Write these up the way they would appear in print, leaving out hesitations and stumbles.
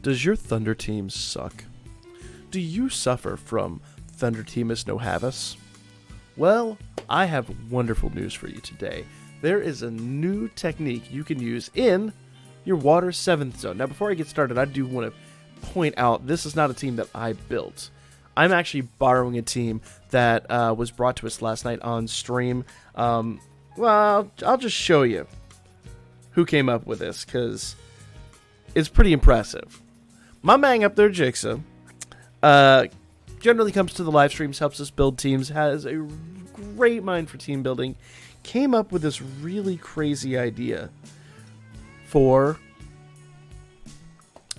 Does your Thunder team suck? Do you suffer from Thunder Teamus no Havas? Well, I have wonderful news for you today. There is a new technique you can use in your Water 7th Zone. Now, before I get started, I do want to point out this is not a team that I built. I'm actually borrowing a team that was brought to us last night on stream. Well, I'll just show you who came up with this, because it's pretty impressive. My man up there, Jigsaw, generally comes to the live streams, helps us build teams, has a great mind for team building, came up with this really crazy idea for,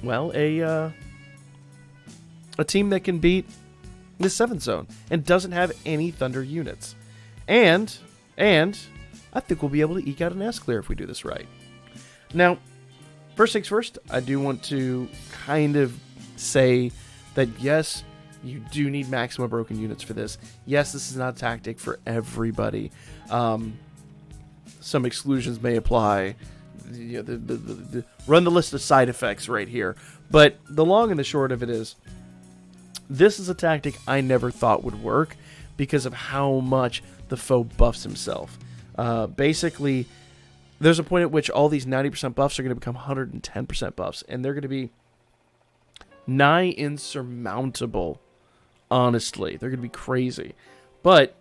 well, a team that can beat the 7th Zone and doesn't have any Thunder units. And I think we'll be able to eke out an S-Clear if we do this right. Now, first things first, I do want to kind of say that yes, you do need maximum broken units for this. Yes, this is not a tactic for everybody. Some exclusions may apply. You know, run the list of side effects right here. But the long and the short of it is, this is a tactic I never thought would work because of how much the foe buffs himself. Basically, there's a point at which all these 90% buffs are going to become 110% buffs, and they're going to be nigh insurmountable, honestly. They're going to be crazy. But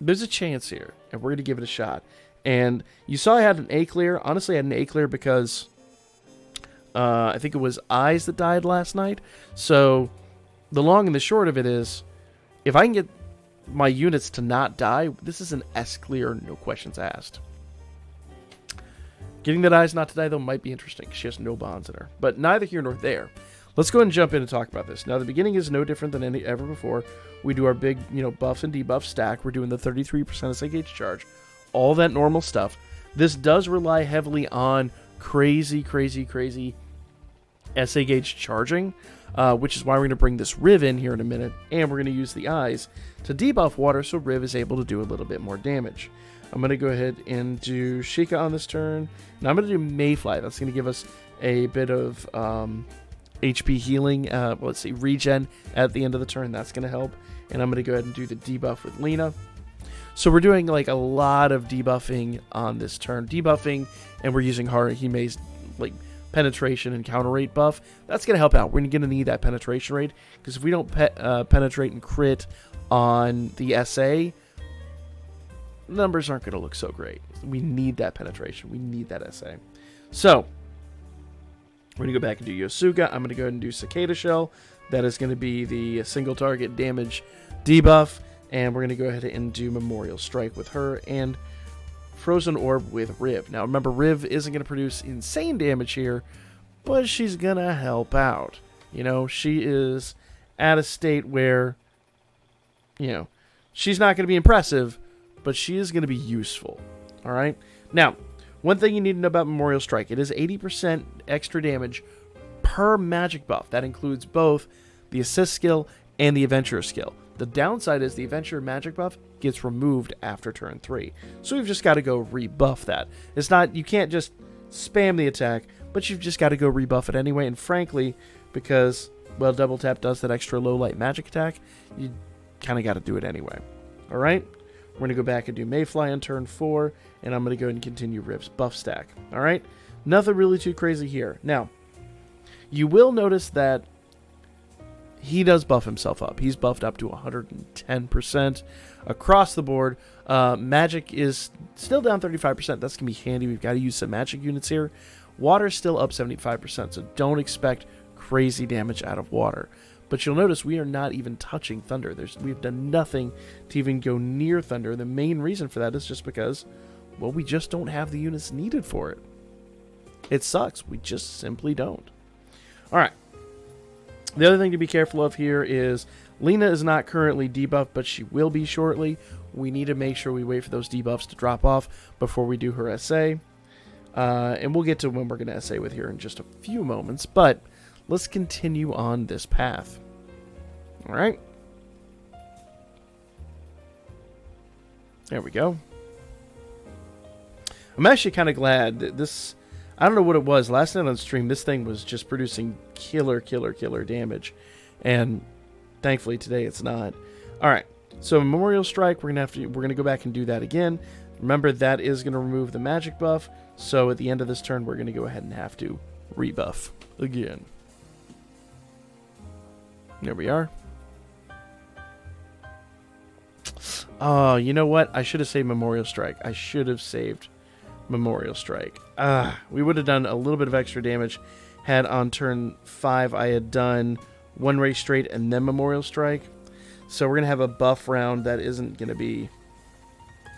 there's a chance here, and we're going to give it a shot. And you saw I had an A-Clear. Honestly, I had an A-Clear because I think it was Eyes that died last night. So the long and the short of it is, if I can get my units to not die, this is an S-Clear, no questions asked. Getting that Eyes not to die, though, might be interesting. She has no bonds in her. But neither here nor there. Let's go ahead and jump in and talk about this. Now, the beginning is no different than ever before. We do our big, buffs and debuffs stack. We're doing the 33% SA gauge charge. All that normal stuff. This does rely heavily on crazy SA gauge charging, which is why we're going to bring this Riv in here in a minute, and we're going to use the Eyes to debuff water so Riv is able to do a little bit more damage. I'm going to go ahead and do Sheikah on this turn. Now I'm going to do Mayfly. That's going to give us a bit of HP healing, let's see, regen at the end of the turn. That's going to help. And I'm going to go ahead and do the debuff with Lena. So we're doing like a lot of debuffing on this turn. Debuffing, and we're using Haruhime's like penetration and counter rate buff. That's going to help out. We're going to need that penetration rate, because if we don't penetrate and crit on the SA, numbers aren't going to look so great. We need that penetration. We need that SA. So we're going to go back and do Yosuga. I'm going to go ahead and do Cicada Shell. That is going to be the single target damage debuff. And we're going to go ahead and do Memorial Strike with her and Frozen Orb with Riv. Now remember, Riv isn't going to produce insane damage here, but she's going to help out. She is at a state where, she's not going to be impressive, but she is going to be useful. All right? Now, one thing you need to know about Memorial Strike, it is 80% extra damage per magic buff. That includes both the assist skill and the adventurer skill. The downside is the adventurer magic buff gets removed after turn 3. So we've just got to go rebuff that. It's not, you can't just spam the attack, but you've just got to go rebuff it anyway. And frankly, because, well, double tap does that extra low light magic attack, you kind of got to do it anyway. All right? We're going to go back and do Mayfly on turn 4, and I'm going to go ahead and continue Riv's buff stack. All right? Nothing really too crazy here. Now, you will notice that he does buff himself up. He's buffed up to 110% across the board. Magic is still down 35%. That's going to be handy. We've got to use some magic units here. Water's still up 75%, so don't expect crazy damage out of water. But you'll notice we are not even touching Thunder. We've done nothing to even go near Thunder. The main reason for that is just because, well, we just don't have the units needed for it. It sucks. We just simply don't. All right. The other thing to be careful of here is Lena is not currently debuffed, but she will be shortly. We need to make sure we wait for those debuffs to drop off before we do her SA. And we'll get to when we're going to SA with her in just a few moments. But let's continue on this path. All right. There we go. I'm actually kind of glad that this... I don't know what it was. Last night on stream, this thing was just producing killer damage. And thankfully today it's not. Alright, so Memorial Strike, we're gonna go back and do that again. Remember, that is gonna remove the magic buff, so at the end of this turn we're gonna go ahead and have to rebuff again. There we are. Oh, you know what? I should have saved Memorial Strike. I should have saved Memorial Strike. We would have done a little bit of extra damage had on turn 5 I had done one ray straight and then Memorial Strike. So we're going to have a buff round that isn't going to be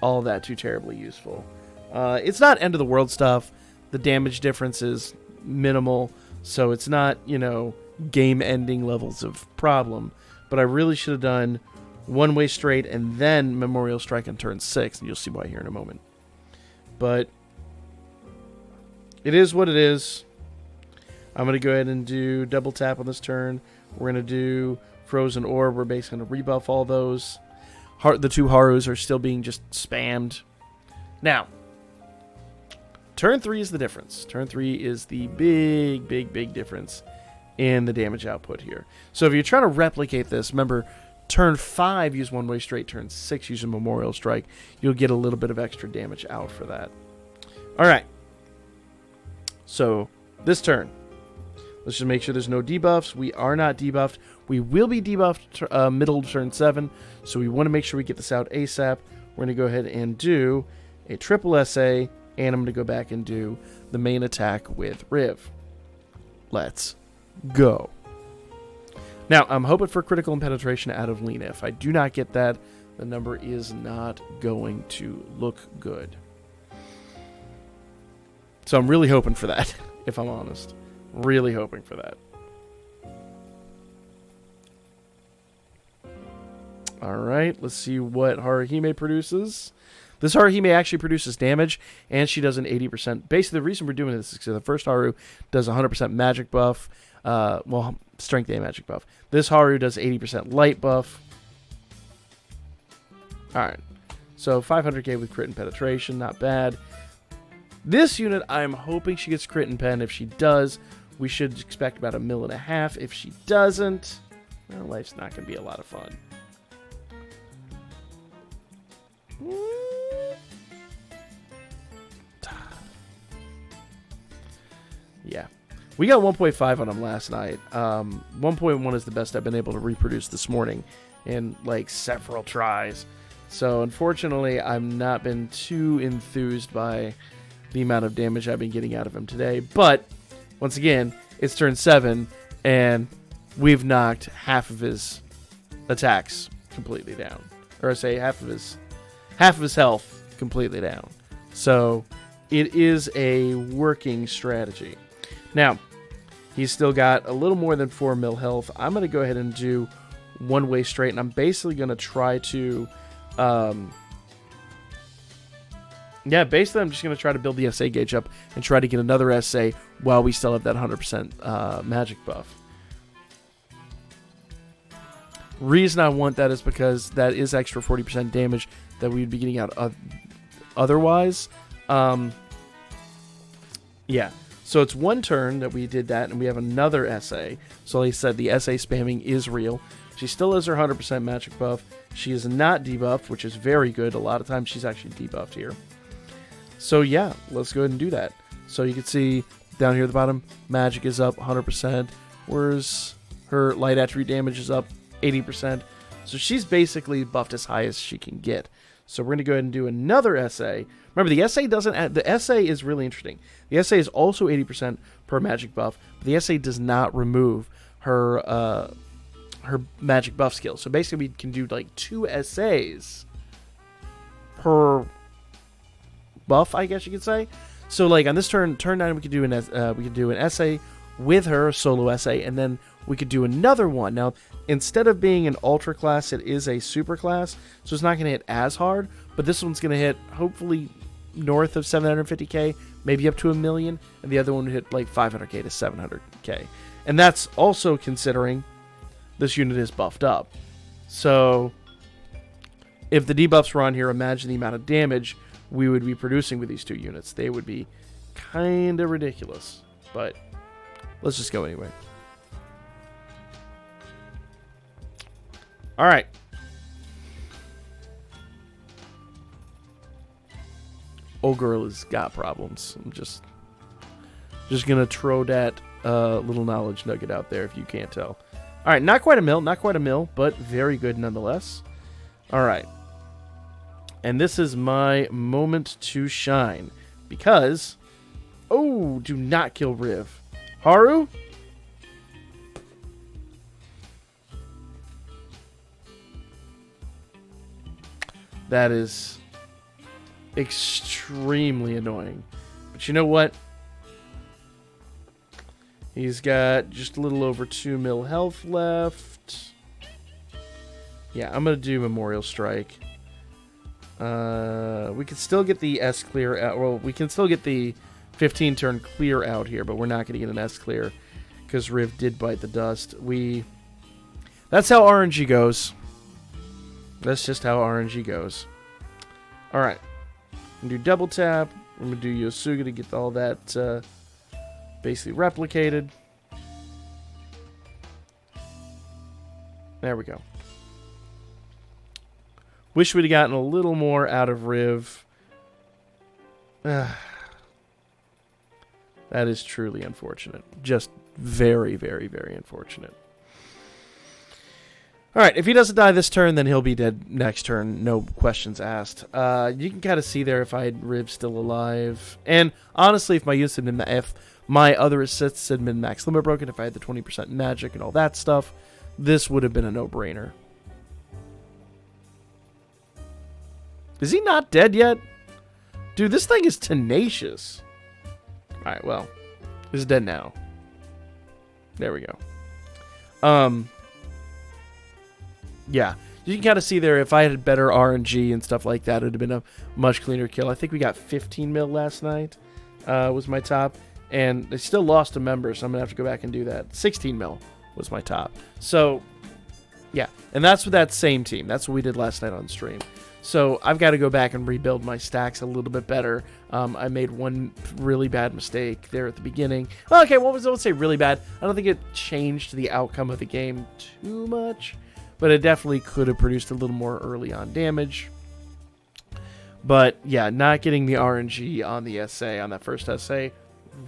all that too terribly useful. It's not end of the world stuff. The damage difference is minimal, so it's not, you know, game ending levels of problem. But I really should have done one way straight and then Memorial Strike on turn 6, and you'll see why here in a moment. But it is what it is. I'm going to go ahead and do double tap on this turn. We're going to do Frozen Orb. We're basically going to rebuff all those. The 2 Harus are still being just spammed. Now, turn 3 is the difference. Turn 3 is the big difference in the damage output here. So if you're trying to replicate this, remember, turn 5 use one way straight, turn 6 use a Memorial Strike. You'll get a little bit of extra damage out for that. Alright. So, this turn. Let's just make sure there's no debuffs. We are not debuffed. We will be debuffed middle of turn 7, so we want to make sure we get this out ASAP. We're going to go ahead and do a triple SA, and I'm going to go back and do the main attack with Riv. Let's go. Now, I'm hoping for critical and penetration out of Lena. If I do not get that, the number is not going to look good. So I'm really hoping for that, if I'm honest. Really hoping for that. Alright, let's see what Haruhime produces. This Haruhime actually produces damage, and she does an 80%. Basically, the reason we're doing this is because the first Haru does 100% magic buff. Well, strength and magic buff. This Haru does 80% light buff. Alright, so 500k with crit and penetration, not bad. This unit, I'm hoping she gets crit and pen. If she does, we should expect about 1.5 mil. If she doesn't, well, life's not going to be a lot of fun. Yeah. We got 1.5 on him last night. 1.1 is the best I've been able to reproduce this morning in like several tries. So unfortunately, I've not been too enthused by the amount of damage I've been getting out of him today. But once again, it's turn 7, and we've knocked half of his attacks completely down, or I say half of his health completely down. So it is a working strategy. Now, he's still got a little more than 4 mil health. I'm going to go ahead and do one way straight, and I'm basically going to try to basically I'm just going to try to build the SA gauge up and try to get another SA while we still have that 100% magic buff. Reason I want that is because that is extra 40% damage that we'd be getting out otherwise. Yeah. So it's one turn that we did that, and we have another SA. So like I said, the SA spamming is real. She still has her 100% magic buff. She is not debuffed, which is very good. A lot of times she's actually debuffed here. So yeah, let's go ahead and do that. So you can see down here at the bottom, magic is up 100%, whereas her light attribute damage is up 80%. So she's basically buffed as high as she can get. So we're going to go ahead and do another SA. Remember, the SA doesn't add, the SA is really interesting. The SA is also 80% per magic buff, but the SA does not remove her her magic buff skill. So basically we can do like 2 SAs per buff, I guess you could say. So like on this turn 9, we could do an SA with her, solo SA, and then we could do another one. Now, instead of being an ultra class, it is a super class, so it's not going to hit as hard, but this one's going to hit hopefully north of 750k, maybe up to 1 million, and the other one would hit like 500k to 700k. And that's also considering this unit is buffed up. So if the debuffs were on here, imagine the amount of damage we would be producing with these 2 units. They would be kind of ridiculous. But let's just go anyway. All right. Old girl has got problems. I'm just gonna throw that little knowledge nugget out there if you can't tell. All right, not quite a mill, but very good nonetheless. All right, and this is my moment to shine because, oh, do not kill Riv, Haru. That is extremely annoying. But you know what? He's got just a little over 2 mil health left. Yeah, I'm going to do Memorial Strike. We can still get the S clear out. Well, we can still get the 15 turn clear out here, but we're not going to get an S clear because Riv did bite the dust. That's how RNG goes. That's just how RNG goes. Alright. I'm going to do double tap. I'm going to do Yosuga to get all that basically replicated. There we go. Wish we'd have gotten a little more out of Riv. That is truly unfortunate. Just very, very, very unfortunate. Alright, if he doesn't die this turn, then he'll be dead next turn. No questions asked. You can kind of see there if I had Riv still alive. And honestly, if my use had been, if my other assists had been max limit broken, if I had the 20% magic and all that stuff, this would have been a no-brainer. Is he not dead yet? Dude, this thing is tenacious. Alright, well, he's dead now. There we go. Yeah, you can kind of see there if I had better RNG and stuff like that, it would have been a much cleaner kill. I think we got 15 mil last night was my top, and they still lost a member, so I'm going to have to go back and do that. 16 mil was my top. So, yeah, and that's with that same team. That's what we did last night on stream. So I've got to go back and rebuild my stacks a little bit better. I made one really bad mistake there at the beginning. Well, okay, I would say really bad. I don't think it changed the outcome of the game too much, but it definitely could have produced a little more early on damage. But yeah, not getting the RNG on the SA, on that first SA,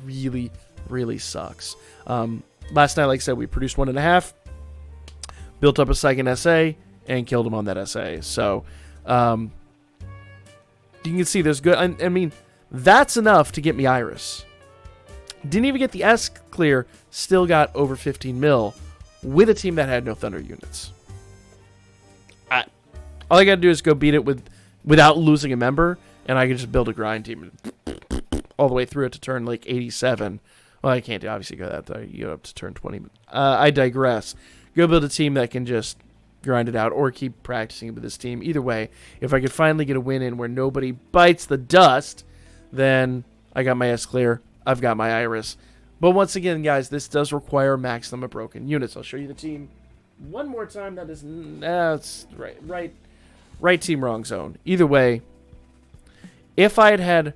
really, really sucks. Last night, like I said, we produced 1.5, built up a second SA, and killed him on that SA. So you can see there's good. I mean, that's enough to get me Iris. Didn't even get the S clear, still got over 15 mil with a team that had no Thunder units. All I got to do is go beat it without losing a member, and I can just build a grind team all the way through it to turn like 87. Well, I can't obviously go that. You go up to turn 20. I digress. Go build a team that can just grind it out or keep practicing with this team. Either way, if I could finally get a win in where nobody bites the dust, then I got my S clear. I've got my Iris. But once again, guys, this does require max limit broken units. I'll show you the team one more time. That is, that's right team, wrong zone. Either way, if I had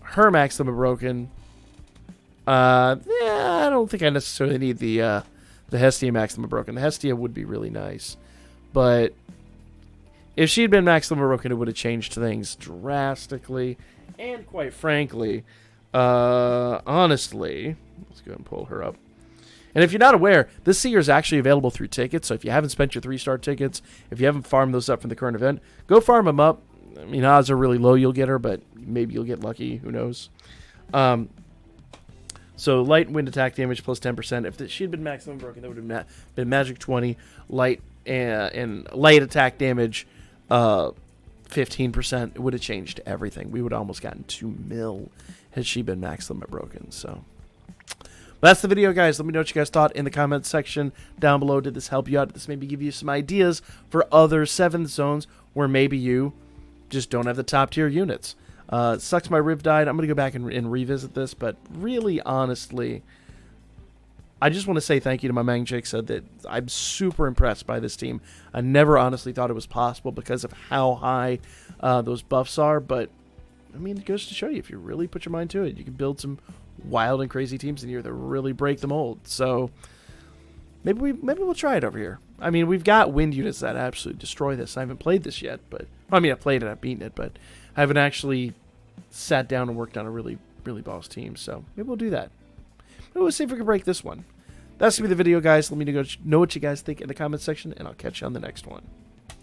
her max limit broken, I don't think I necessarily need the Hestia max limit broken. The Hestia would be really nice, but if she'd been max limit broken, it would have changed things drastically. And quite frankly, honestly, let's go ahead and pull her up. And if you're not aware, this Seer is actually available through tickets. So if you haven't spent your 3-star tickets, if you haven't farmed those up from the current event, go farm them up. I mean, odds are really low you'll get her, but maybe you'll get lucky. Who knows? So light wind attack damage plus 10%. If she had been maximum broken, that would have been magic 20. Light and light attack damage 15%. It would have changed everything. We would have almost gotten 2 mil had she been max limit broken. So that's the video, guys. Let me know what you guys thought in the comments section down below. Did this help you out? Did this maybe give you some ideas for other 7th zones where maybe you just don't have the top tier units? It sucks my Riv died. I'm going to go back and revisit this, but really, honestly, I just want to say thank you to my man Jake said that I'm super impressed by this team. I never honestly thought it was possible because of how high those buffs are, but I mean, it goes to show you, if you really put your mind to it, you can build some wild and crazy teams in here that really break the mold. So maybe we'll try it over here. I mean, we've got wind units that absolutely destroy this. I haven't played this yet, but I mean, I've played it, I've beaten it, but I haven't actually sat down and worked on a really boss team. So maybe we'll do that. Maybe we'll see if we can break this one. That's gonna be the video, guys. Let me know what you guys think in the comments section, and I'll catch you on the next one.